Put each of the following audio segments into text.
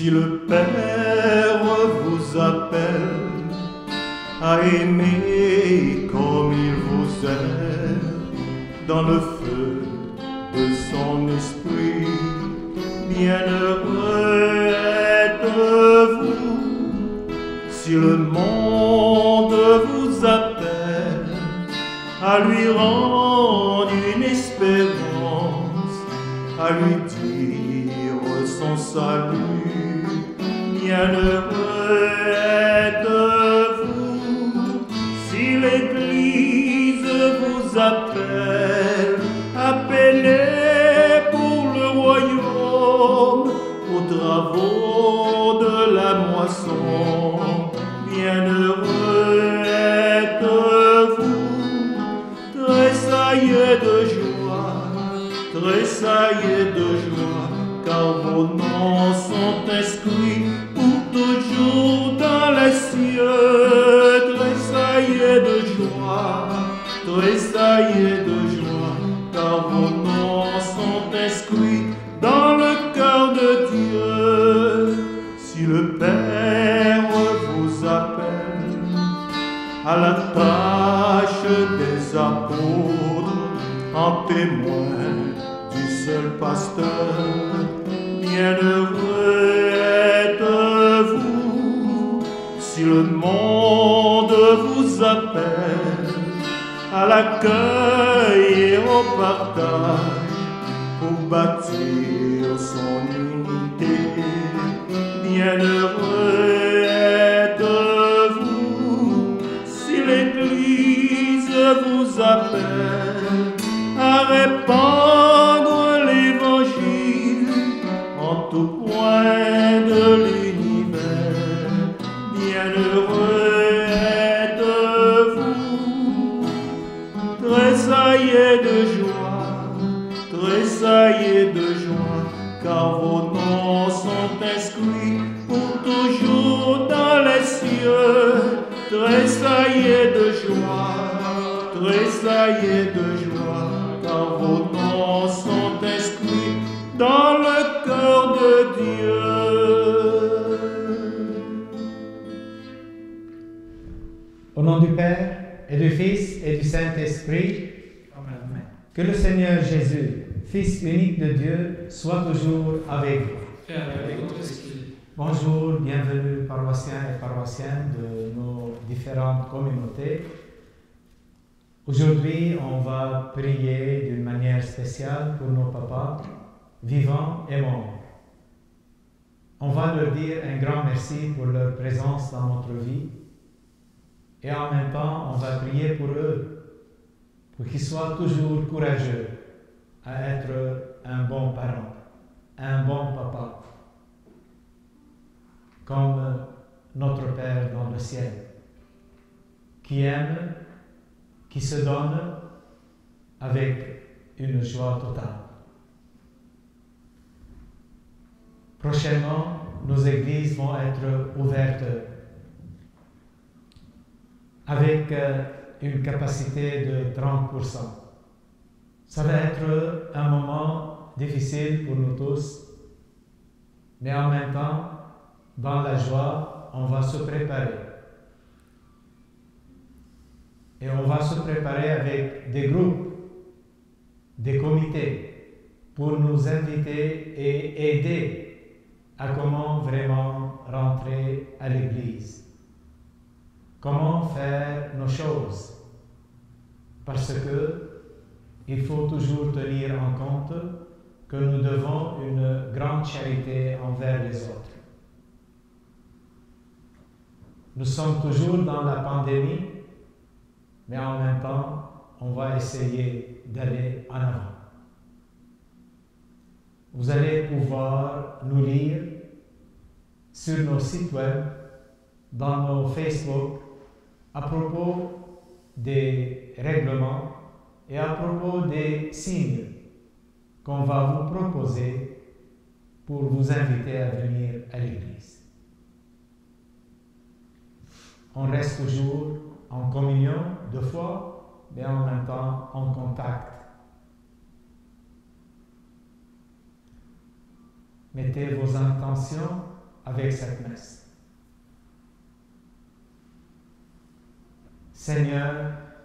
Si le Père vous appelle à aimer comme il vous aime, dans le feu de son esprit, bienheureux êtes-vous. Si le monde vous appelle à lui rendre une espérance, à lui dire son salut, bienheureux êtes-vous. Si l'Église vous appelle à peiner pour le royaume, aux travaux de la moisson, bienheureux êtes-vous. Tressaillez de joie, tressaillez de joie, car vos noms sont inscrits pour toujours dans les cieux. Tressaillez de joie, tressaillez de joie, car vos noms sont inscrits dans le cœur de Dieu. Si le Père vous appelle à la tâche des apôtres, en témoin du seul pasteur, bienheureux êtes-vous. Si le monde vous appelle à l'accueil et au partage pour bâtir son unité, bienheureux êtes-vous. Si l'Église vous appelle à répandre l'Évangile en tout point de l'univers, bienheureux êtes-vous. Tressaillez de joie, tressaillez de joie, car vos noms sont inscrits pour toujours dans les cieux. Tressaillez de joie, tressaillez de joie, car vos noms sont inscrits dans le cœur de Dieu. Au nom du Père, et du Fils, et du Saint-Esprit, Amen. Que le Seigneur Jésus, Fils unique de Dieu, soit toujours avec vous. Et avec votre esprit. Bonjour, bienvenue paroissiens et paroissiennes de nos différentes communautés. Aujourd'hui, on va prier d'une manière spéciale pour nos papas, vivants et morts. On va leur dire un grand merci pour leur présence dans notre vie. Et en même temps, on va prier pour eux, pour qu'ils soient toujours courageux à être un bon parent, un bon papa, comme notre Père dans le ciel, qui aime, qui se donne avec une joie totale. Prochainement, nos églises vont être ouvertes avec une capacité de 30%. Ça va être un moment difficile pour nous tous, mais en même temps, dans la joie, on va se préparer. Et on va se préparer avec des groupes, des comités, pour nous inviter et aider à comment vraiment rentrer à l'église. Comment faire nos choses. Parce que il faut toujours tenir en compte que nous devons une grande charité envers les autres. Nous sommes toujours dans la pandémie, mais en même temps, on va essayer d'aller en avant. Vous allez pouvoir nous lire sur nos sites web, dans nos Facebook, à propos des règlements et à propos des signes qu'on va vous proposer pour vous inviter à venir à l'église. On reste toujours en communion de foi, mais en même temps en contact. Mettez vos intentions avec cette messe. Seigneur,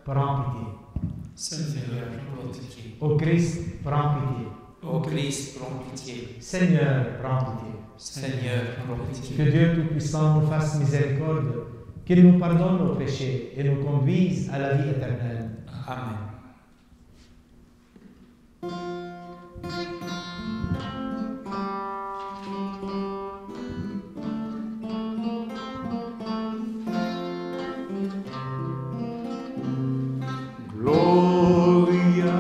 prends pitié. Seigneur, prends pitié. Ô Christ, prends pitié. Ô Christ, prends pitié. Seigneur, prends pitié. Seigneur, prends Que pitié. Dieu Tout-Puissant nous fasse miséricorde, qu'il nous pardonne nos péchés et nous conduise à la vie éternelle. Amen. Gloria,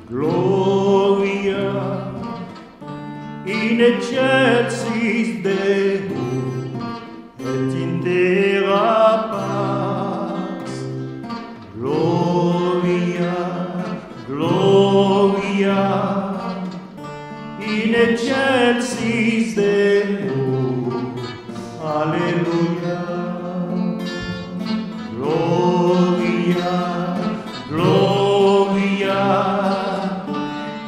Gloria, in excelsis Deo, et in terra pax. Gloria, Gloria, in excelsis Deo, Alleluia. Gloria, Gloria,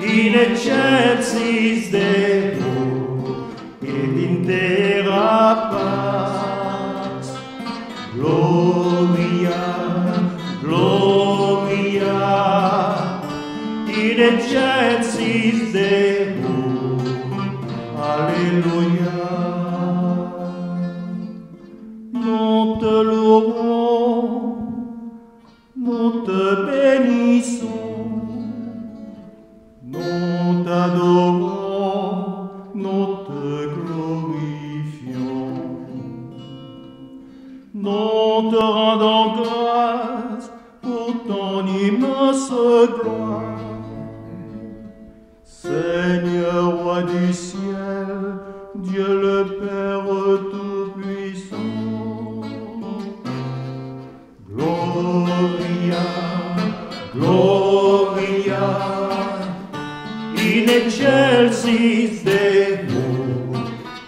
in excelsis Deo, et in terra pax. Gloria, Gloria, in excelsis Deo, Alleluia. Nous te louons, nous te bénissons, nous t'adorons, nous te glorifions. Nous te rendons grâce pour ton immense gloire. Seigneur, roi du ciel, Dieu le Père Tout-Puissant. Gloria, Gloria, in excelsis Deo,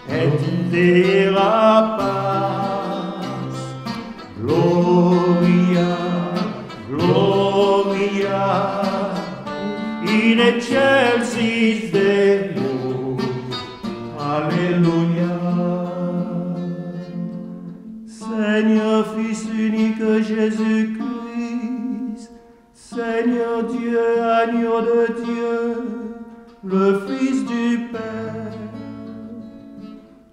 et in terra pax. Gloria, Gloria, in excelsis Deo, Alleluia. Seigneur, Fils unique Jésus-Christ, Seigneur Dieu, agneau de Dieu, le Fils du Père,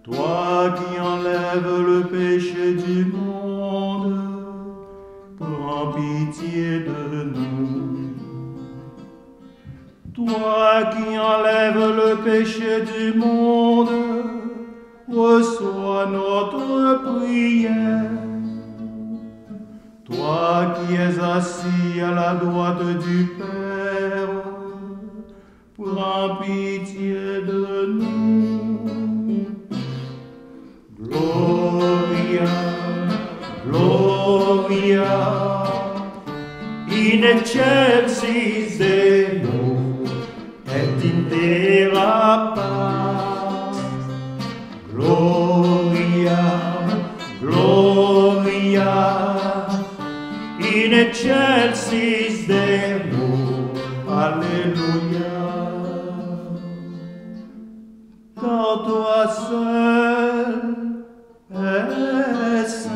toi qui enlèves le péché du monde, prends pitié de nous. Toi qui enlèves le péché du monde, reçois notre prière. Toi qui es assis à la droite du Père, prends pitié de nous. Gloria, Gloria, in excelsis Deo, et in terra pax. Gloria, Gloria, in excelsis Deo, Alleluia. Car toi seul es saint,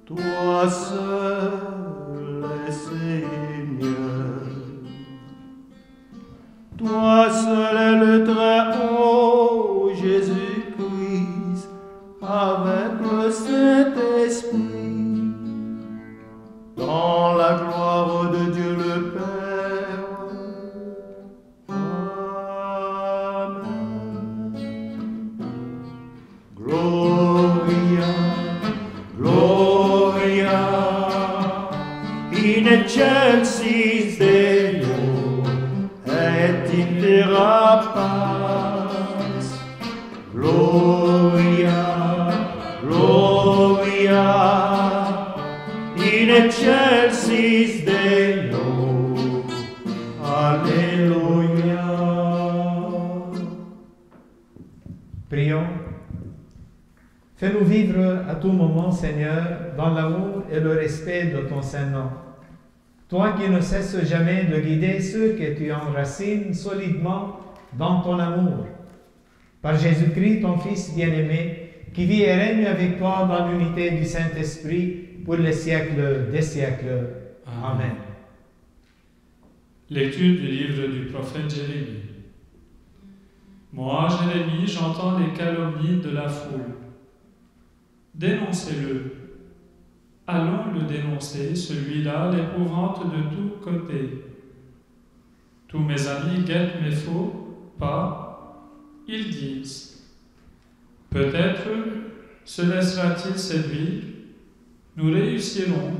toi seul es Seigneur. Toi seul est le Très-Haut, Jésus-Christ, avec le Saint-Esprit, dans la gloire de Dieu le Père. Amen. Gloria, Gloria, in excelsis Deo, et in terra pax. Gloria, Gloria, in excelsis Deo, Alleluia. Prions. Fais-nous vivre à tout moment, Seigneur, dans l'amour et le respect de ton Saint-Nom. Toi qui ne cesses jamais de guider ceux que tu enracines solidement dans ton amour. Par Jésus-Christ, ton Fils bien-aimé, qui vit et règne avec toi dans l'unité du Saint-Esprit pour les siècles des siècles. Amen. Lecture du livre du prophète Jérémie. Moi, Jérémie, j'entends les calomnies de la foule. Dénoncez-le. Allons le dénoncer, celui-là l'épouvante de tous côtés. Tous mes amis guettent mes faux pas. Ils disent, peut-être se laissera-t-il séduire, nous réussirons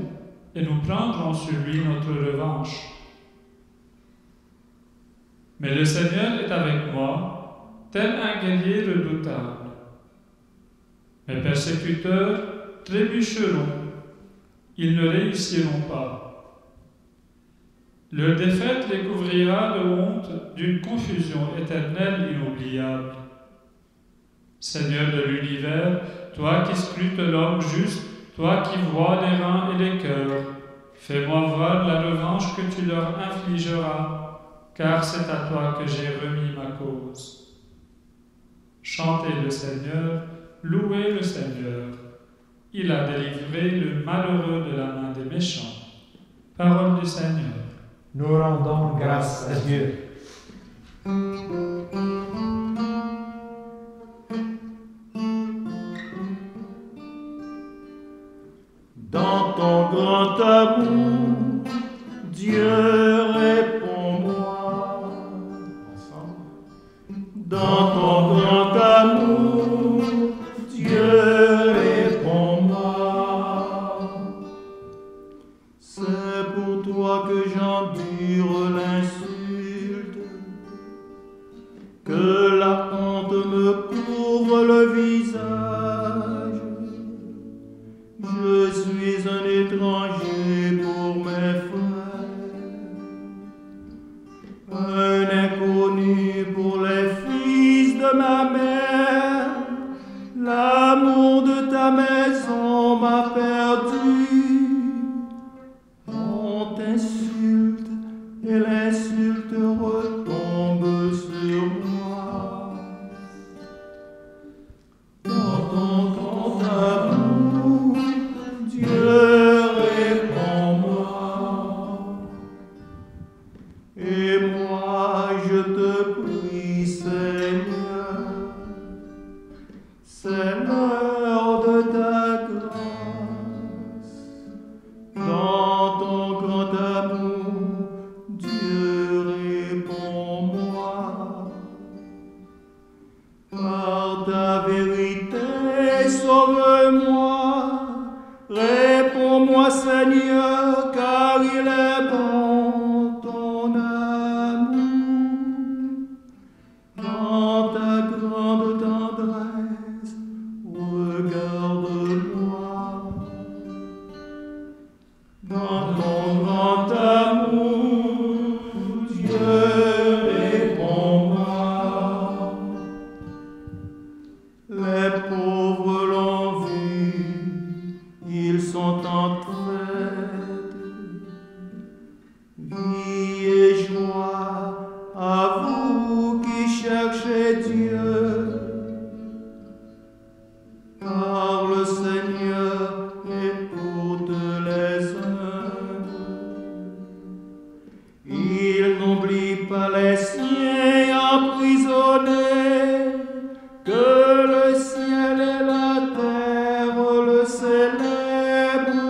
et nous prendrons sur lui notre revanche. Mais le Seigneur est avec moi, tel un guerrier redoutable. Mes persécuteurs trébucheront, ils ne réussiront pas. Leur défaite les couvrira de honte d'une confusion éternelle inoubliable. Seigneur de l'univers, toi qui scrutes l'homme juste, toi qui vois les reins et les cœurs, fais-moi voir la revanche que tu leur infligeras, car c'est à toi que j'ai remis ma cause. Chantez le Seigneur, louez le Seigneur. Il a délivré le malheureux de la main des méchants. Parole du Seigneur. Nous rendons grâce à Dieu. Dans ton grand amour, Dieu réponds-moi. Dans ton grand amour, Dieu réponds-moi. C'est pour toi que j'endure l'insulte, que la honte me couvre le visage. Je suis un étranger pour mes frères, un inconnu pour les fils de ma mère. L'amour de ta maison m'a perdu. On t'insulte et l'insulte retombe sur moi. Dans ton grand amour, Dieu réponds-moi. Et moi je te prie, Seigneur, c'est l'heure de ta grâce. Dans ton grand amour, Dieu réponds-moi. Par ta vérité, sauve-moi. Réponds-moi, Seigneur, car il est bon ton amour. Dans ta grande tendresse, regarde-moi. Dans ton grand amour, Dieu réponds-moi. Les pauvres l'ont vu, ils sont en traite. Vie et joie à vous qui cherchez Dieu, car le Seigneur écoute les humbles. Il n'oublie pas les siens emprisonnés, que le ciel et la terre le célèbrent,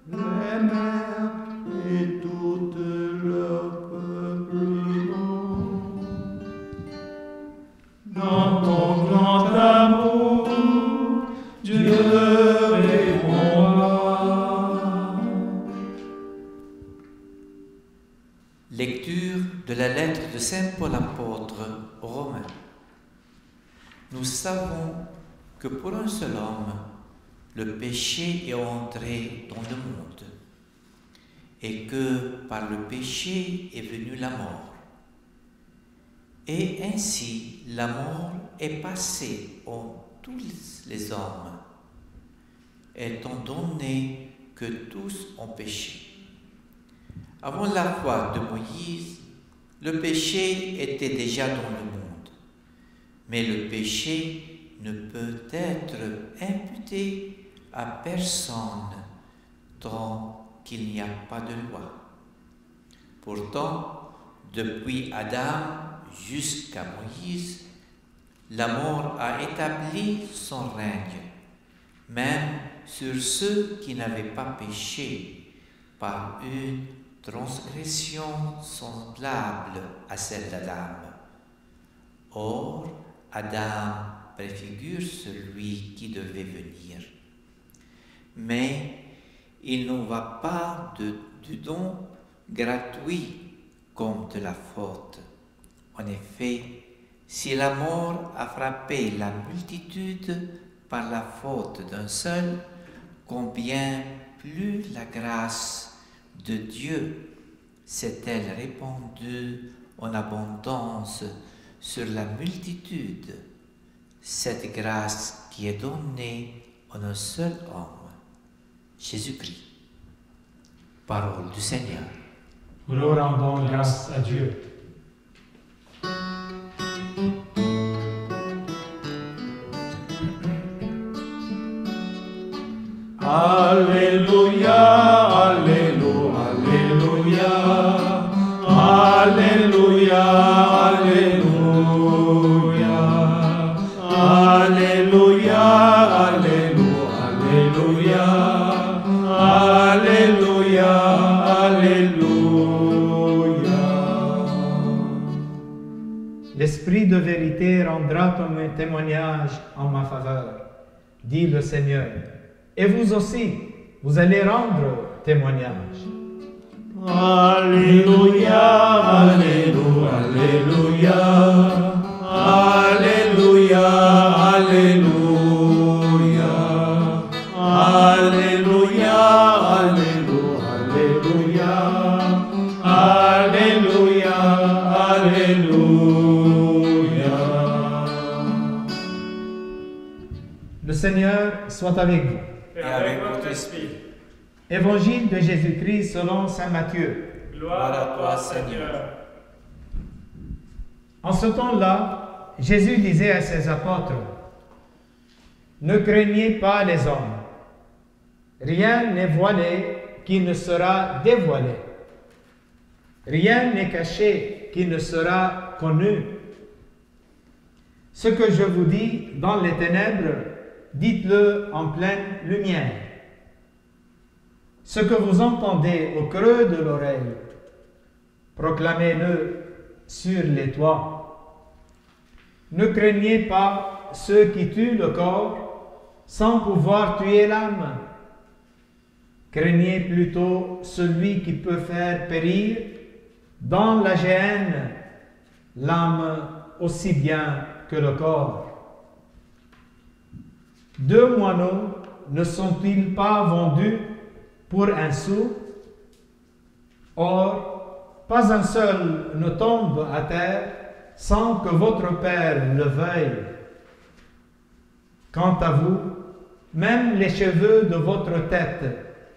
les mers et tout leur peuplement. Dans ton grand amour, Dieu réponds-moi. Lecture de la lettre de Saint Paul apôtre aux Romains. Nous savons que pour un seul homme, le péché est entré dans le monde, et que par le péché est venue la mort. Et ainsi, la mort est passée en tous les hommes, étant donné que tous ont péché. Avant la foi de Moïse, le péché était déjà dans le monde. mais le péché ne peut être imputé à personne tant qu'il n'y a pas de loi. Pourtant, depuis Adam jusqu'à Moïse, la mort a établi son règne, même sur ceux qui n'avaient pas péché, par une transgression semblable à celle d'Adam. Or, Adam préfigure celui qui devait venir. Mais il n'en va pas du don gratuit comme de la faute. En effet, si la mort a frappé la multitude par la faute d'un seul, combien plus la grâce de Dieu s'est-elle répandue en abondance sur la multitude, cette grâce qui est donnée en un seul homme, Jésus-Christ. Parole du Seigneur. Nous rendons grâce à Dieu. Alléluia, Alléluia, Alléluia, Alléluia, Alléluia, Alléluia, Alléluia, Alléluia. L'Esprit de vérité rendra un témoignage en ma faveur, dit le Seigneur. Et vous aussi, vous allez rendre témoignage. Alléluia, Alléluia, Alléluia, Alléluia, Alléluia, Alléluia, Alléluia, Alléluia, Alléluia. Le Seigneur soit avec vous. Et avec votre esprit. Évangile de Jésus-Christ selon saint Matthieu. Gloire à toi, Seigneur. En ce temps-là, Jésus disait à ses apôtres, « Ne craignez pas les hommes. Rien n'est voilé qui ne sera dévoilé. Rien n'est caché qui ne sera connu. Ce que je vous dis dans les ténèbres, dites-le en pleine lumière. Ce que vous entendez au creux de l'oreille, proclamez-le sur les toits. Ne craignez pas ceux qui tuent le corps sans pouvoir tuer l'âme. Craignez plutôt celui qui peut faire périr dans la géhenne l'âme aussi bien que le corps. 2 moineaux ne sont-ils pas vendus pour un sou? Or, pas un seul ne tombe à terre sans que votre Père le veuille. Quant à vous, même les cheveux de votre tête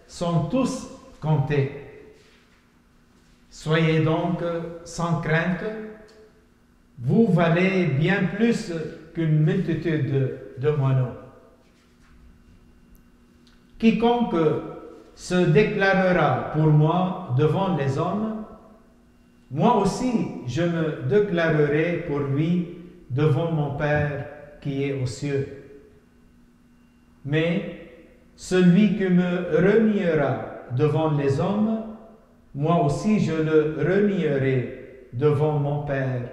sont tous comptés. Soyez donc sans crainte, vous valez bien plus qu'une multitude de moineaux. Quiconque se déclarera pour moi devant les hommes, moi aussi je me déclarerai pour lui devant mon Père qui est aux cieux. Mais celui qui me reniera devant les hommes, moi aussi je le renierai devant mon Père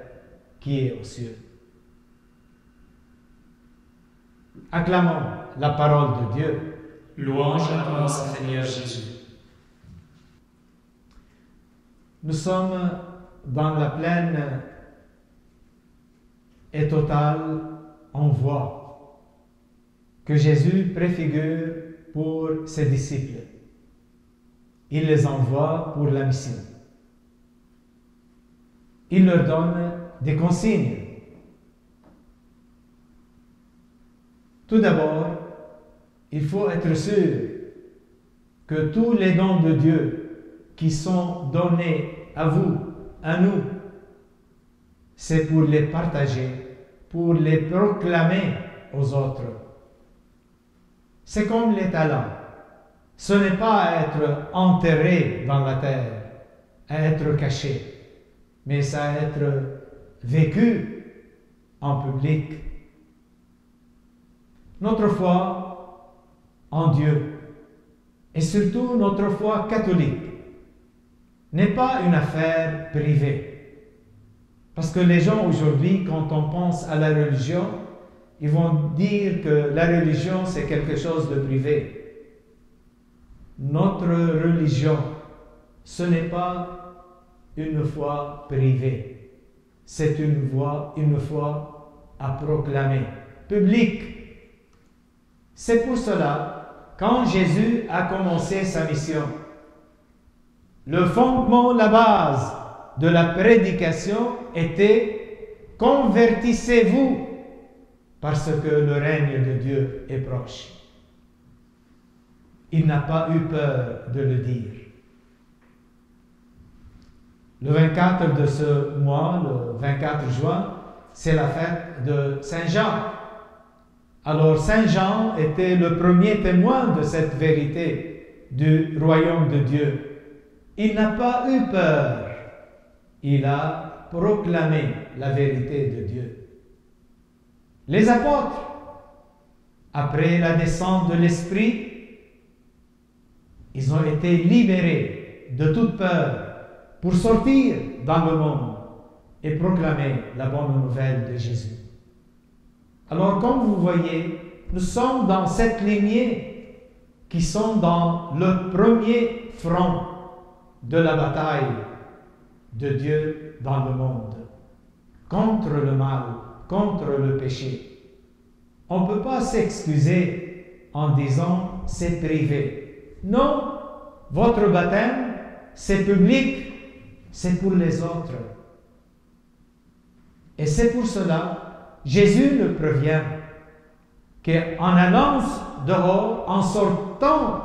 qui est aux cieux. Acclamons la parole de Dieu. Louange à toi, Seigneur Jésus. Nous sommes dans la pleine et totale envoi que Jésus préfigure pour ses disciples. Il les envoie pour la mission. Il leur donne des consignes. Tout d'abord, il faut être sûr que tous les dons de Dieu qui sont donnés à vous, à nous, c'est pour les partager pour les proclamer aux autres. C'est comme les talents. Ce n'est pas à être enterré dans la terre, à être caché, mais ça à être vécu en public. Notre foi en Dieu, et surtout notre foi catholique, n'est pas une affaire privée. Parce que les gens aujourd'hui, quand on pense à la religion, ils vont dire que la religion, c'est quelque chose de privé. Notre religion, ce n'est pas une foi privée. C'est une foi à proclamer, publique. C'est pour cela, quand Jésus a commencé sa mission, le fondement, la base de la prédication était « Convertissez-vous, parce que le règne de Dieu est proche ». Il n'a pas eu peur de le dire. Le 24 de ce mois, le 24 juin, c'est la fête de Saint Jean. Alors Saint Jean était le premier témoin de cette vérité du royaume de Dieu. Il n'a pas eu peur. Il a proclamé la vérité de Dieu. Les apôtres, après la descente de l'Esprit, ils ont été libérés de toute peur pour sortir dans le monde et proclamer la bonne nouvelle de Jésus. Alors, comme vous voyez, nous sommes dans cette lignée qui sont dans le premier front de la bataille de Dieu dans le monde, contre le mal, contre le péché. On ne peut pas s'excuser en disant « c'est privé ». Non, votre baptême, c'est public, c'est pour les autres. Et c'est pour cela, Jésus nous prévient qu'en allant dehors, en sortant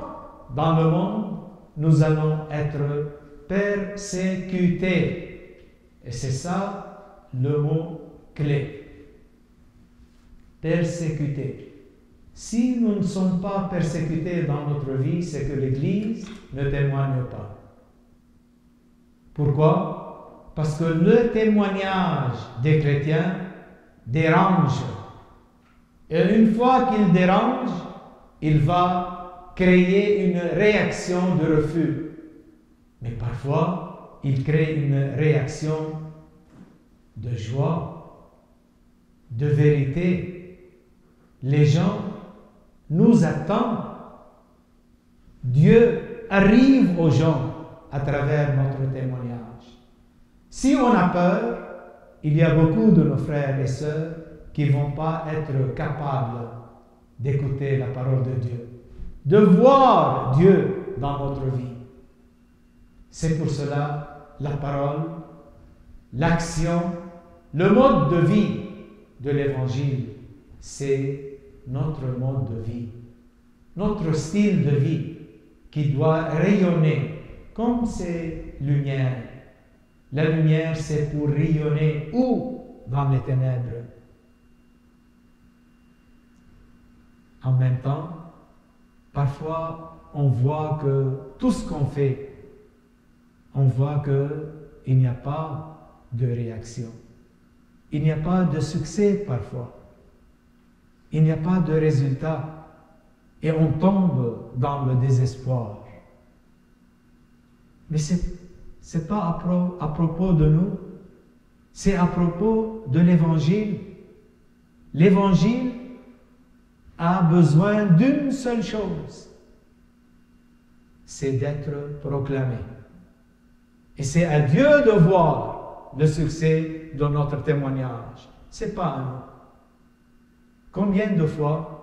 dans le monde, nous allons être persécutés. Et c'est ça le mot clé. Persécutés. Si nous ne sommes pas persécutés dans notre vie, c'est que l'Église ne témoigne pas. Pourquoi? Parce que le témoignage des chrétiens dérange. Et une fois qu'il dérange, il va créer une réaction de refus. Mais parfois, il crée une réaction de joie, de vérité. Les gens nous attendent. Dieu arrive aux gens à travers notre témoignage. Si on a peur, il y a beaucoup de nos frères et sœurs qui ne vont pas être capables d'écouter la parole de Dieu, de voir Dieu dans notre vie. C'est pour cela la parole, l'action, le mode de vie de l'Évangile, c'est notre mode de vie, notre style de vie qui doit rayonner comme ces lumières. La lumière, c'est pour rayonner où? Dans les ténèbres. En même temps, parfois, on voit que tout ce qu'on fait, on voit qu'il n'y a pas de réaction. Il n'y a pas de succès parfois. Il n'y a pas de résultat. Et on tombe dans le désespoir. Mais ce n'est pas à propos de nous. C'est à propos de l'Évangile. L'Évangile a besoin d'une seule chose. C'est d'être proclamé. Et c'est à Dieu de voir le succès de notre témoignage. Ce n'est pas à nous. Combien de fois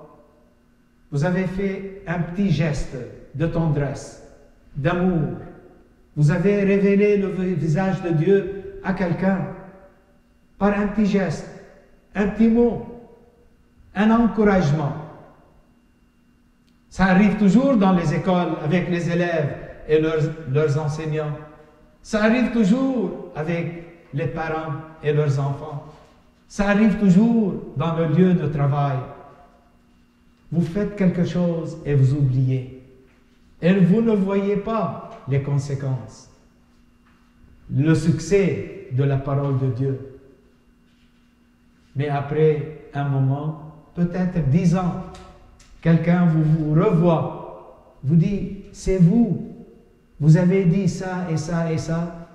vous avez fait un petit geste de tendresse, d'amour, vous avez révélé le visage de Dieu à quelqu'un par un petit geste, un petit mot, un encouragement. Ça arrive toujours dans les écoles avec les élèves et leurs enseignants. Ça arrive toujours avec les parents et leurs enfants. Ça arrive toujours dans le lieu de travail. Vous faites quelque chose et vous oubliez. Et vous ne voyez pas les conséquences. Le succès de la parole de Dieu. Mais après un moment, peut-être 10 ans, quelqu'un vous revoit, vous dit, c'est vous avez dit ça et ça et ça.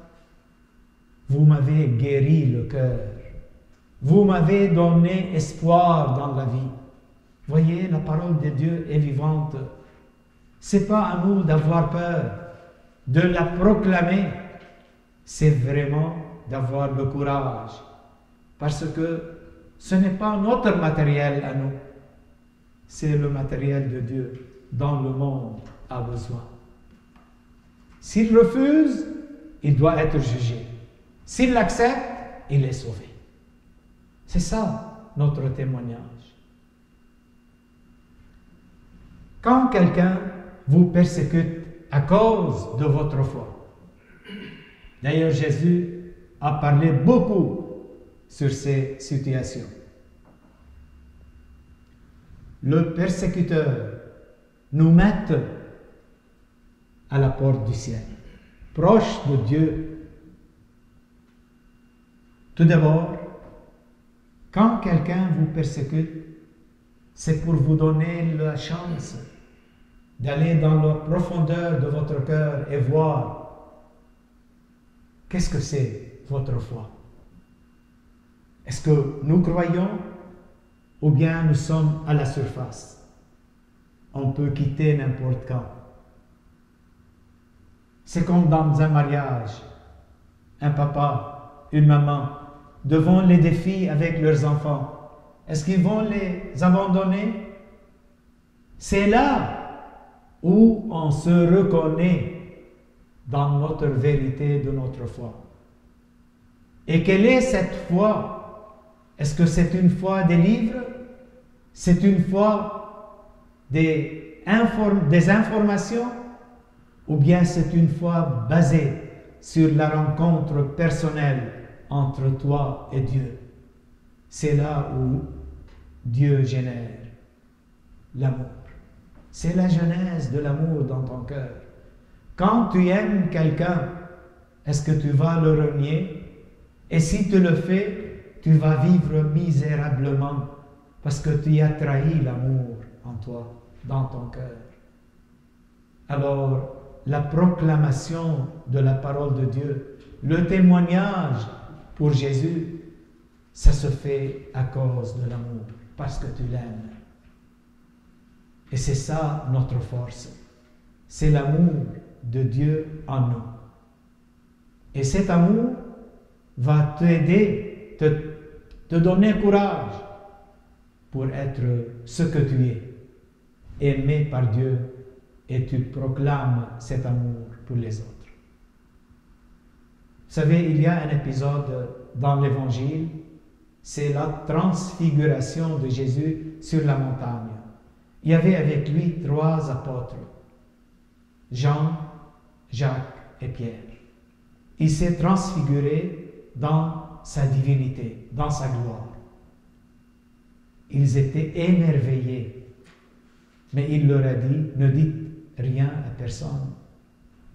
Vous m'avez guéri le cœur. Vous m'avez donné espoir dans la vie. Voyez, la parole de Dieu est vivante. C'est pas à nous d'avoir peur, de la proclamer. C'est vraiment d'avoir le courage. Parce que ce n'est pas notre matériel à nous. C'est le matériel de Dieu dont le monde a besoin. S'il refuse, il doit être jugé. S'il l'accepte, il est sauvé. C'est ça notre témoignage. Quand quelqu'un vous persécute à cause de votre foi, d'ailleurs Jésus a parlé beaucoup sur ces situations. Le persécuteur nous met à la porte du ciel, proche de Dieu. Tout d'abord, quand quelqu'un vous persécute, c'est pour vous donner la chance d'aller dans la profondeur de votre cœur et voir qu'est-ce que c'est votre foi. Est-ce que nous croyons ou bien nous sommes à la surface? On peut quitter n'importe quand. C'est comme dans un mariage. Un papa, une maman, devant les défis avec leurs enfants. Est-ce qu'ils vont les abandonner? C'est là où on se reconnaît dans notre vérité de notre foi. Et quelle est cette foi? Est-ce que c'est une foi des livres? C'est une foi des informations? Ou bien c'est une foi basée sur la rencontre personnelle entre toi et Dieu? C'est là où Dieu génère l'amour. C'est la genèse de l'amour dans ton cœur. Quand tu aimes quelqu'un, est-ce que tu vas le renier? Et si tu le fais, tu vas vivre misérablement parce que tu as trahi l'amour en toi, dans ton cœur. Alors, la proclamation de la parole de Dieu, le témoignage pour Jésus, ça se fait à cause de l'amour, parce que tu l'aimes. Et c'est ça notre force. C'est l'amour de Dieu en nous. Et cet amour va t'aider, te donner courage pour être ce que tu es, aimé par Dieu, et tu proclames cet amour pour les autres. Vous savez, il y a un épisode dans l'Évangile, c'est la transfiguration de Jésus sur la montagne. Il y avait avec lui 3 apôtres, Jean, Jacques et Pierre. Il s'est transfiguré dans sa divinité, dans sa gloire. Ils étaient émerveillés, mais il leur a dit, ne dites rien à personne.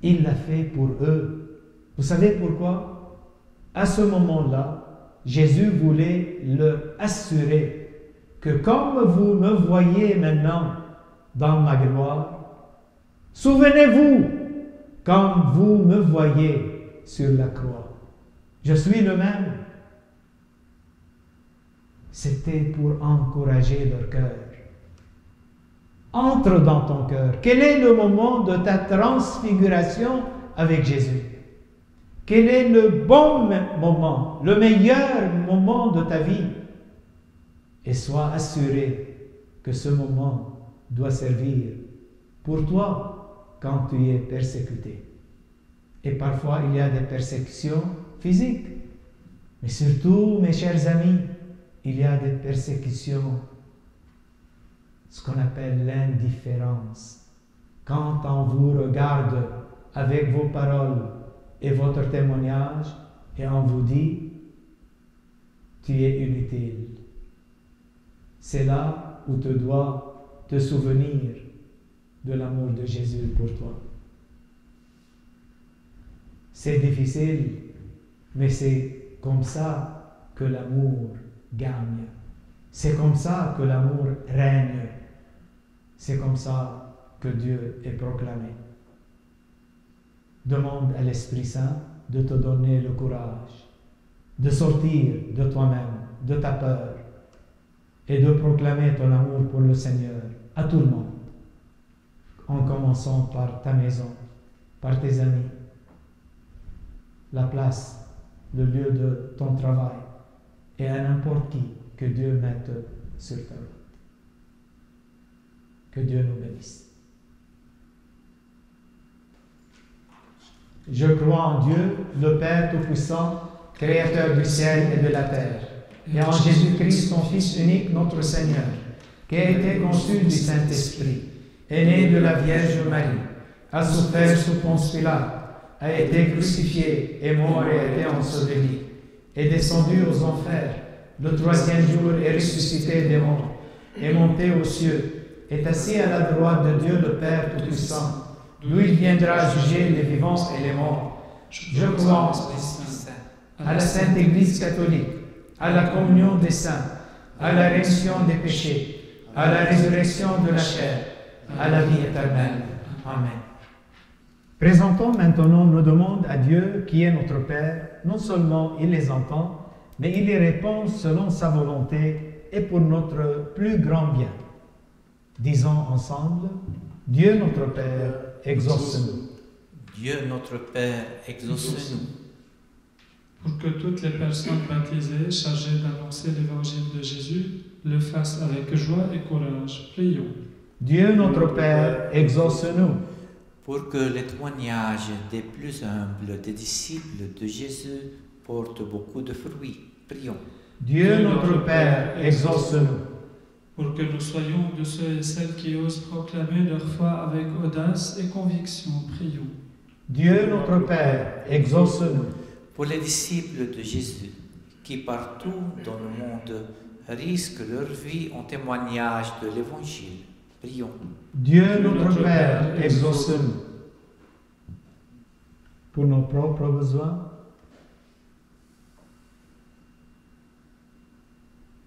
Il l'a fait pour eux. Vous savez pourquoi? À ce moment-là, Jésus voulait leur assurer que comme vous me voyez maintenant dans ma gloire, souvenez-vous comme vous me voyez sur la croix. Je suis le même. C'était pour encourager leur cœur. Entre dans ton cœur. Quel est le moment de ta transfiguration avec Jésus? Quel est le bon moment, le meilleur moment de ta vie? Et sois assuré que ce moment doit servir pour toi quand tu es persécuté. Et parfois, il y a des persécutions physiques. Mais surtout, mes chers amis, il y a des persécutions, ce qu'on appelle l'indifférence. Quand on vous regarde avec vos paroles et votre témoignage, et on vous dit, tu es inutile. C'est là où tu dois te souvenir de l'amour de Jésus pour toi. C'est difficile, mais c'est comme ça que l'amour gagne. C'est comme ça que l'amour règne. C'est comme ça que Dieu est proclamé. Demande à l'Esprit Saint de te donner le courage de sortir de toi-même, de ta peur, et de proclamer ton amour pour le Seigneur à tout le monde, en commençant par ta maison, par tes amis, la place, le lieu de ton travail, et à n'importe qui que Dieu mette sur ta route. Que Dieu nous bénisse. Je crois en Dieu, le Père Tout-Puissant, Créateur du ciel et de la terre, et en Jésus-Christ, son Fils unique, notre Seigneur, qui a été conçu du Saint-Esprit, est né de la Vierge Marie, a souffert sous Ponce Pilate, a été crucifié, est mort et a été enseveli, est descendu aux enfers, le 3e jour est ressuscité des morts, est monté aux cieux, est assis à la droite de Dieu le Père Tout-Puissant, d'où il viendra juger les vivants et les morts. Je crois en l'Esprit Saint, à la Sainte Église catholique, à la communion des saints, à la rémission des péchés, à la résurrection de la chair, à la vie éternelle. Amen. Présentons maintenant nos demandes à Dieu qui est notre Père. Non seulement il les entend, mais il y répond selon sa volonté et pour notre plus grand bien. Disons ensemble, Dieu notre Père, exauce-nous. Dieu notre Père, exauce-nous. Pour que toutes les personnes baptisées chargées d'annoncer l'évangile de Jésus le fassent avec joie et courage. Prions. Dieu notre Père, exauce-nous. Pour que les témoignages des plus humbles des disciples de Jésus portent beaucoup de fruits. Prions. Dieu notre Père, exauce-nous. Pour que nous soyons de ceux et celles qui osent proclamer leur foi avec audace et conviction. Prions. Dieu notre Père, exauce-nous. Pour les disciples de Jésus, qui partout dans le monde risquent leur vie en témoignage de l'Évangile. Prions. Dieu notre Père, exauce-nous. Pour nos propres besoins,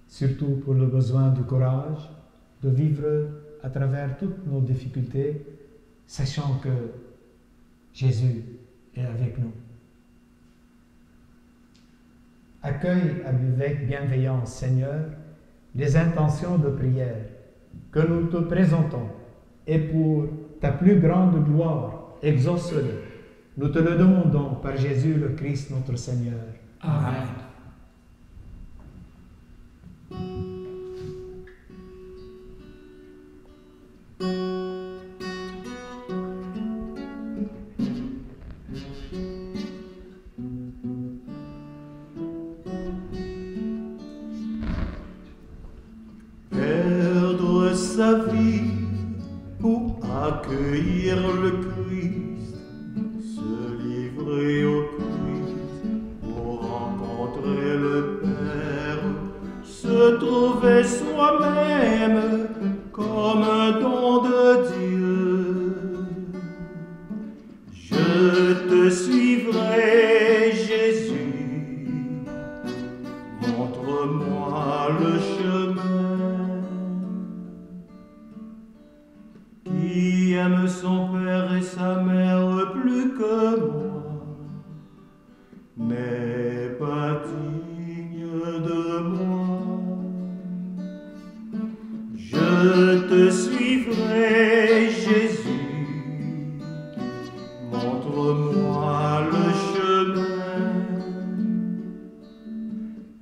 surtout pour le besoin du courage de vivre à travers toutes nos difficultés, sachant que Jésus est avec nous. Accueille avec bienveillance, Seigneur, les intentions de prière que nous te présentons, et pour ta plus grande gloire, exauce-les. Nous te le demandons par Jésus le Christ, notre Seigneur. Amen. Perdre sa vie pour accueillir le Christ, se livrer au Christ pour rencontrer le Père, se trouver soi-même comme un don de Dieu. Je te suivrai, Jésus, montre-moi le chemin. Qui aime son père et sa mère plus que moi n'est pas digne de moi. Je te suivrai, Jésus, montre-moi le chemin.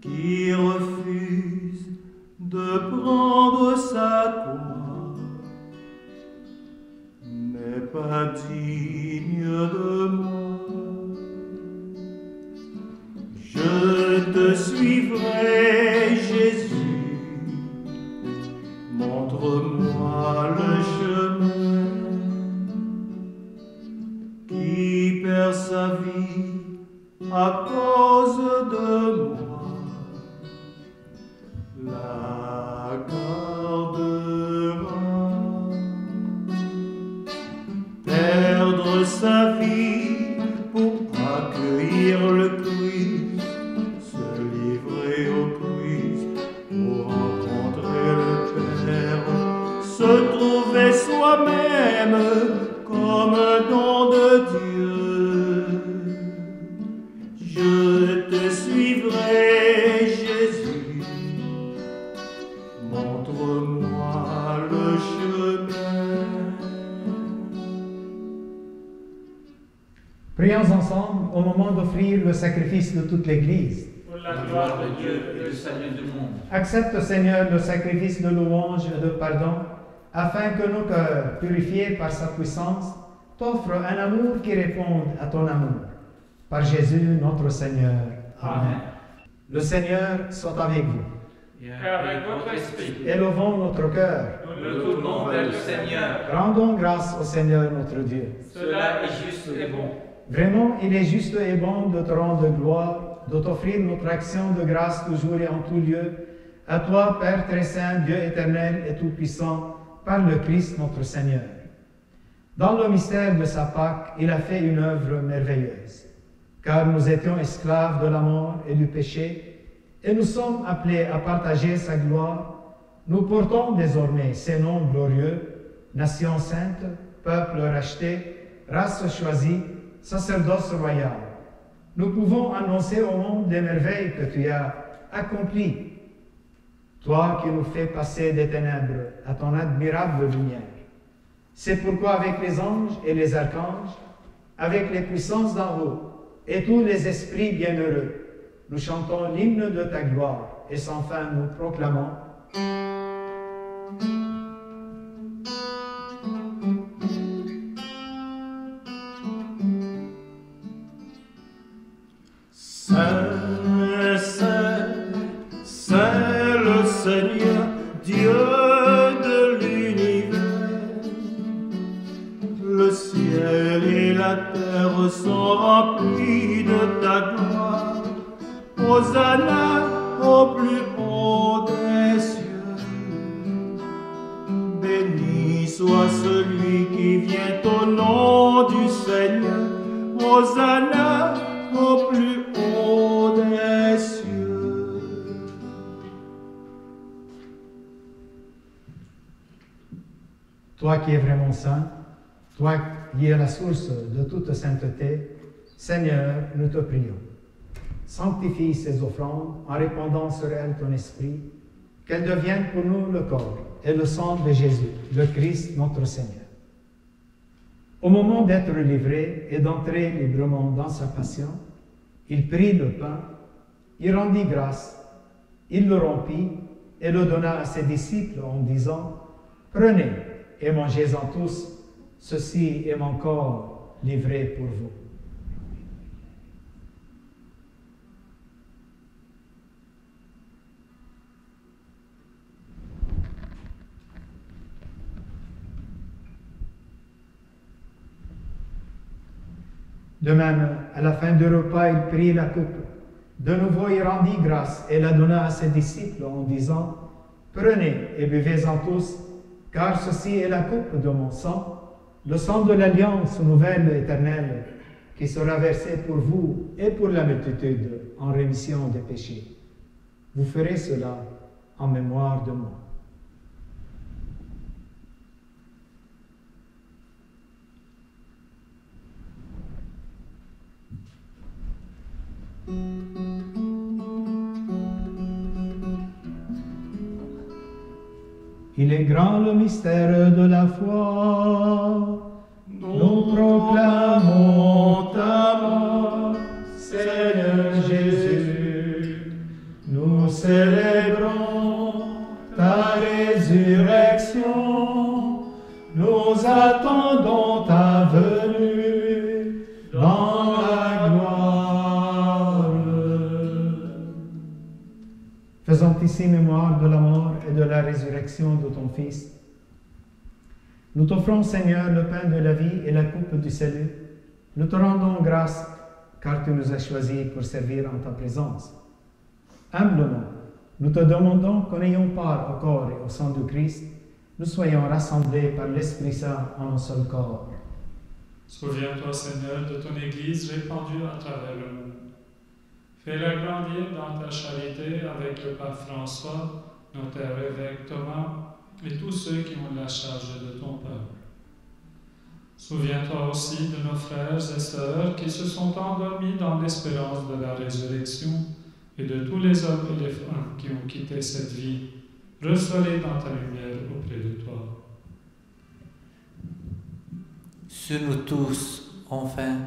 Qui refuse de prendre sa croix n'est pas digne de moi. Je te suivrai, Jésus, montre-moi le chemin. Qui perd sa vie à cause de moi sa vie pour accueillir le Christ, se livrer au Christ pour rencontrer le Père, se trouver soi-même comme un don de Dieu. Je te suivrai, Jésus, montre-moi le chemin. Prions ensemble au moment d'offrir le sacrifice de toute l'Église. Pour la gloire de Dieu et le salut du monde. Accepte, Seigneur, le sacrifice de louange et de pardon, afin que nos cœurs, purifiés par sa puissance, t'offrent un amour qui réponde à ton amour. Par Jésus, notre Seigneur. Amen. Le Seigneur soit avec vous. Et avec votre esprit. Élevons notre cœur. Nous le tournons vers le Seigneur. Rendons grâce au Seigneur notre Dieu. Cela est juste et bon. Vraiment, il est juste et bon de te rendre gloire, de t'offrir notre action de grâce toujours et en tout lieu, à toi, Père très saint, Dieu éternel et tout-puissant, par le Christ notre Seigneur. Dans le mystère de sa Pâque, il a fait une œuvre merveilleuse, car nous étions esclaves de la mort et du péché, et nous sommes appelés à partager sa gloire. Nous portons désormais ces noms glorieux, nation sainte, peuple racheté, race choisie, sacerdoce royal. Nous pouvons annoncer au monde des merveilles que tu as accomplies. Toi qui nous fais passer des ténèbres à ton admirable lumière. C'est pourquoi avec les anges et les archanges, avec les puissances d'en haut et tous les esprits bienheureux, nous chantons l'hymne de ta gloire et sans fin nous proclamons. Saint, Saint, Saint le Seigneur, Dieu de l'univers. Le ciel et la terre sont remplis de ta gloire. Hosanna au plus haut des cieux. Béni soit celui qui vient au nom du Seigneur. Hosanna au plus haut des cieux. Toi qui es vraiment saint, toi qui es la source de toute sainteté, Seigneur, nous te prions. Sanctifie ces offrandes en répandant sur elles ton esprit, qu'elles deviennent pour nous le corps et le sang de Jésus, le Christ notre Seigneur. Au moment d'être livré et d'entrer librement dans sa passion, il prit le pain, il rendit grâce, il le rompit et le donna à ses disciples en disant « Prenez et mangez-en tous, ceci est mon corps livré pour vous. » De même, à la fin du repas, il prit la coupe. De nouveau, il rendit grâce et la donna à ses disciples en disant « Prenez et buvez-en tous, car ceci est la coupe de mon sang, le sang de l'alliance nouvelle et éternelle, qui sera versé pour vous et pour la multitude en rémission des péchés. Vous ferez cela en mémoire de moi. » Il est grand le mystère de la foi. Nous proclamons ta mort, Seigneur Jésus. Nous célébrons ta résurrection. Nous attendons ta venue dans la gloire. Faisons ici mémoire de la mort et de la résurrection de ton Fils. Nous t'offrons, Seigneur, le pain de la vie et la coupe du salut. Nous te rendons grâce, car tu nous as choisis pour servir en ta présence. Humblement, nous te demandons qu'en ayant part au corps et au sang du Christ, nous soyons rassemblés par l'Esprit Saint en un seul corps. Souviens-toi, Seigneur, de ton Église répandue à travers le monde. Fais-la grandir dans ta charité avec le pape François, notre évêque Thomas et tous ceux qui ont la charge de ton peuple. Souviens-toi aussi de nos frères et sœurs qui se sont endormis dans l'espérance de la résurrection et de tous les hommes et les femmes qui ont quitté cette vie. Reçois-les dans ta lumière auprès de toi. Sur nous tous, enfin,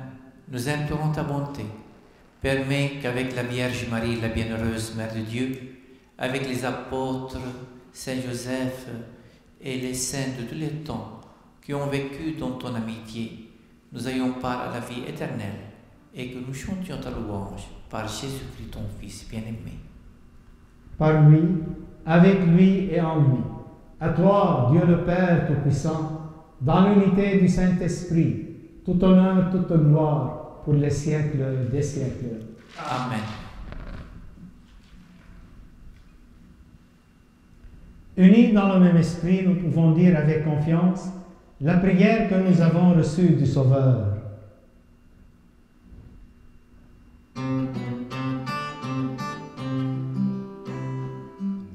nous implorons ta bonté. Permets qu'avec la Vierge Marie, la bienheureuse Mère de Dieu, avec les apôtres, Saint Joseph et les saints de tous les temps qui ont vécu dans ton amitié, nous ayons part à la vie éternelle et que nous chantions ta louange par Jésus-Christ, ton Fils bien-aimé. Par lui, avec lui et en lui. À toi, Dieu le Père Tout-Puissant, dans l'unité du Saint-Esprit, tout honneur, toute gloire, pour les siècles des siècles. Amen. Unis dans le même esprit, nous pouvons dire avec confiance la prière que nous avons reçue du Sauveur.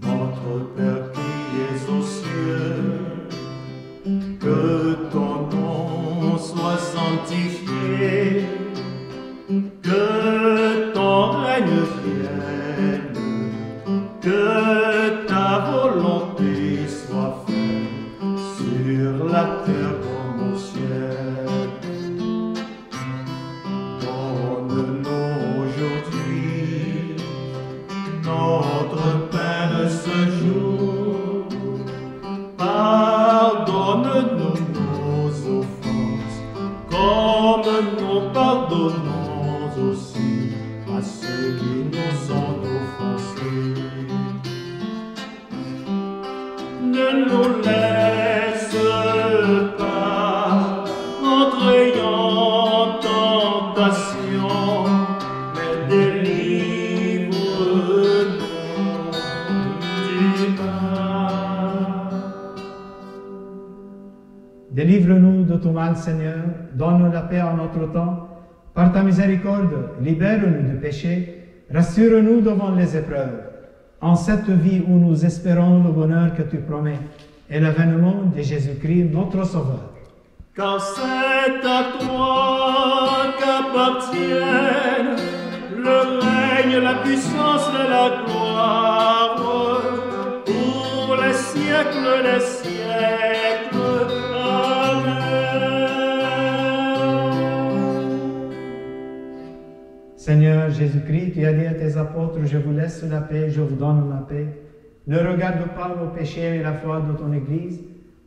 Notre Père qui es aux cieux, que ton nom soit sanctifié, que ton règne vienne, que ta volonté soit faite sur la terre comme au ciel. Donne-nous aujourd'hui notre pain de ce jour. Pardonne-nous nos offenses, comme nous pardonnons aussi à ceux qui nous ont offensés. Ne nous laisse pas entrer en tentation, mais délivre-nous du mal. Délivre-nous de tout mal, Seigneur, donne-nous la paix en notre temps. Par ta miséricorde, libère-nous du péché, rassure-nous devant les épreuves. En cette vie où nous espérons le bonheur que tu promets et l'avènement de Jésus-Christ, notre Sauveur. Car c'est à toi qu'appartiennent le règne, la puissance et la gloire pour les siècles des siècles. Seigneur Jésus-Christ, tu as dit à tes apôtres, je vous laisse la paix, je vous donne la paix. Ne regarde pas nos péchés et la foi de ton Église,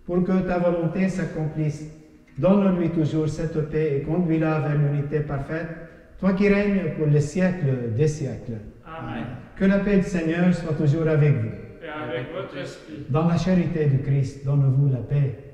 pour que ta volonté s'accomplisse. Donne-lui toujours cette paix et conduis-la vers l'unité parfaite, toi qui règnes pour les siècles des siècles. Amen. Que la paix du Seigneur soit toujours avec vous. Et avec votre esprit. Dans la charité du Christ, donne-vous la paix.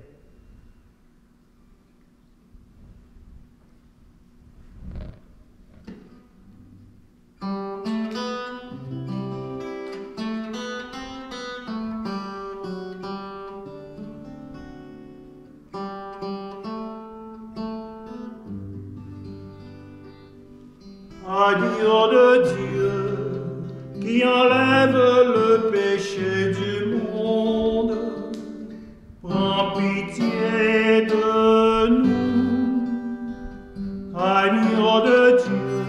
Agneau de Dieu, qui enlève le péché du monde, prends pitié de nous. Agneau de Dieu,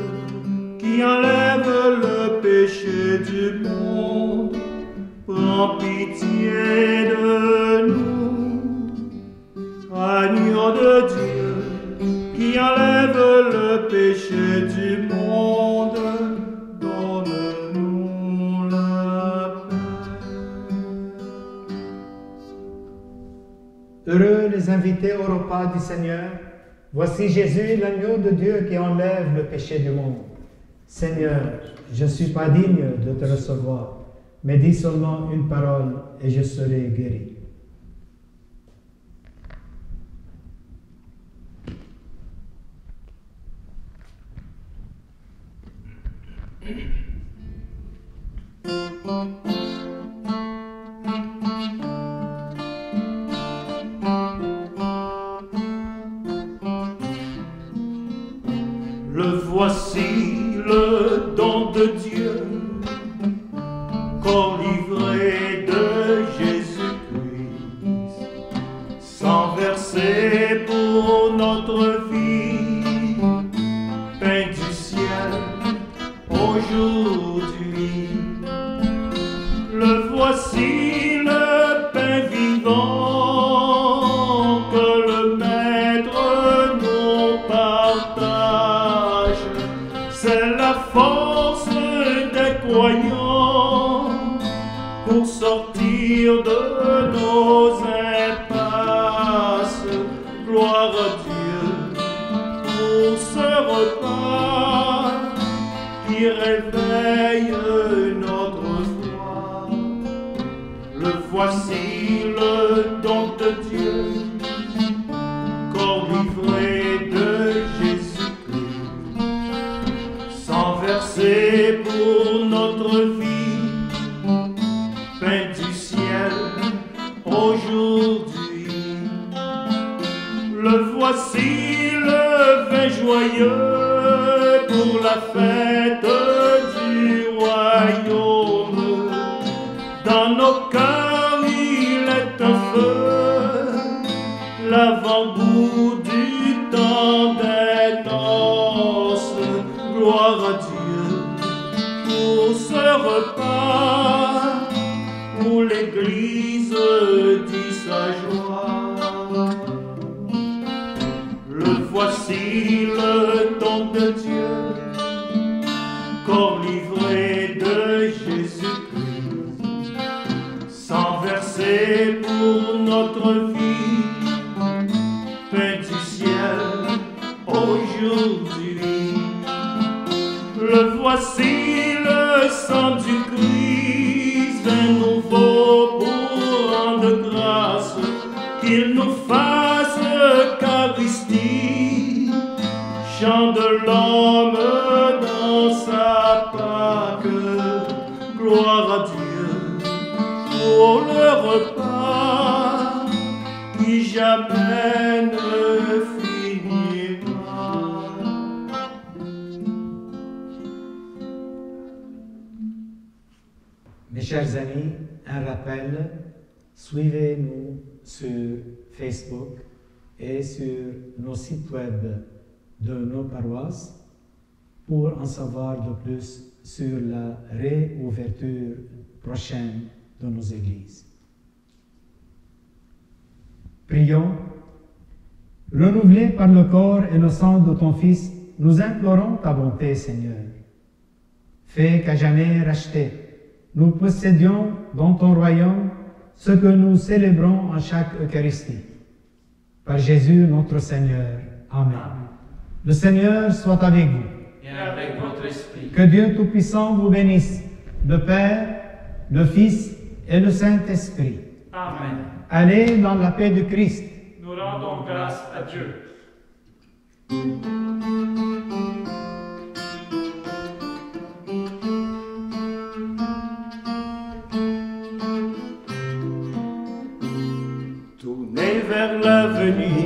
qui enlève le péché du monde, prends pitié de nous. Agneau de Dieu, qui enlève le péché du monde, donne-nous la paix. Heureux les invités au repas du Seigneur. Voici Jésus, l'agneau de Dieu qui enlève le péché du monde. Seigneur, je ne suis pas digne de te recevoir, mais dis seulement une parole et je serai guéri. versé pour notre vie, pain du ciel, aujourd'hui. Le voici le pain vivant que le Maître nous partage. C'est la force des croyants pour sortir de nos impasses. Gloire à Dieu pour ce repas qui réveille notre foi. Le voici le don de Dieu, corps livré de Jésus-Christ, sang versé pour notre vie, pain du ciel aujourd'hui. Le voici le vin joyeux pour la fête du royaume. Dans nos cœurs il est un feu, l'avant-goût du temps des noces. Gloire à Dieu pour ce repas où l'Église dit sa joie. Le voici le don de Dieu, corps livré de Jésus-Christ, sang versé pour notre vie, pain du ciel aujourd'hui. Le voici le sang du Christ, vin nouveau pour rendre grâce, qu'il nous fasse Eucharistie, chant de l'homme dans sa Pâque. Gloire à Dieu pour le repas qui jamais ne finira. Mes chers amis, un rappel, suivez-nous sur Facebook et sur nos sites web de nos paroisses pour en savoir de plus sur la réouverture prochaine de nos églises. Prions. Renouvelés par le corps et le sang de ton Fils, nous implorons ta bonté, Seigneur. Fais qu'à jamais rachetés, nous possédions dans ton royaume ce que nous célébrons en chaque Eucharistie. Par Jésus notre Seigneur. Amen. Le Seigneur soit avec vous. Et avec votre esprit. Que Dieu Tout-Puissant vous bénisse, le Père, le Fils et le Saint-Esprit. Amen. Allez dans la paix de Christ. Nous rendons grâce à Dieu. Tournez vers l'avenir,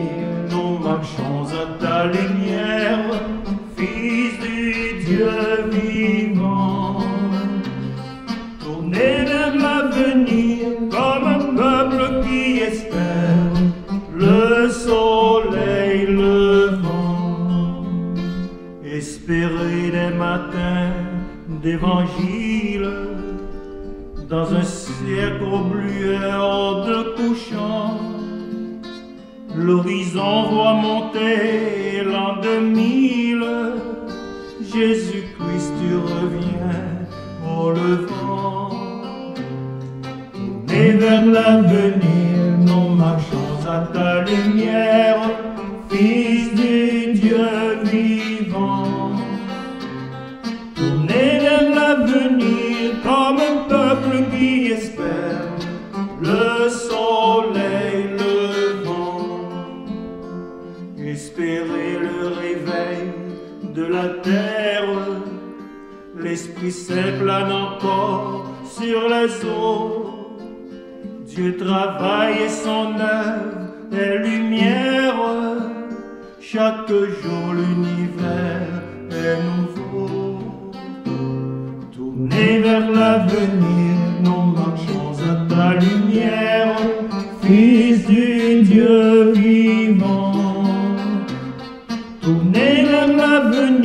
nous marchons à ta lumière, Fils du Dieu vivant. Tournez vers l'avenir comme un peuple qui espère le soleil levant. Espérez des matins d'évangile dans un siècle aux lueurs de couchant. L'horizon voit monter l'an 2000. Jésus-Christ, tu reviens au levant. Tournez vers l'avenir, nous marchons à ta lumière, Fils du Dieu vivant. Tournez vers l'avenir comme un peuple qui espère le soleil levant. Espérez le réveil de la terre, l'Esprit Saint plane encore sur les eaux. Dieu travaille et son œuvre est lumière. Chaque jour l'univers est nouveau. Tournez vers l'avenir, nous marchons à ta lumière, Fils du Dieu vivant.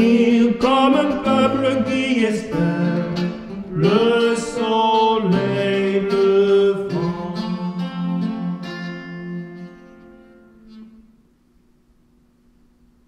devenir comme un peuple qui espère le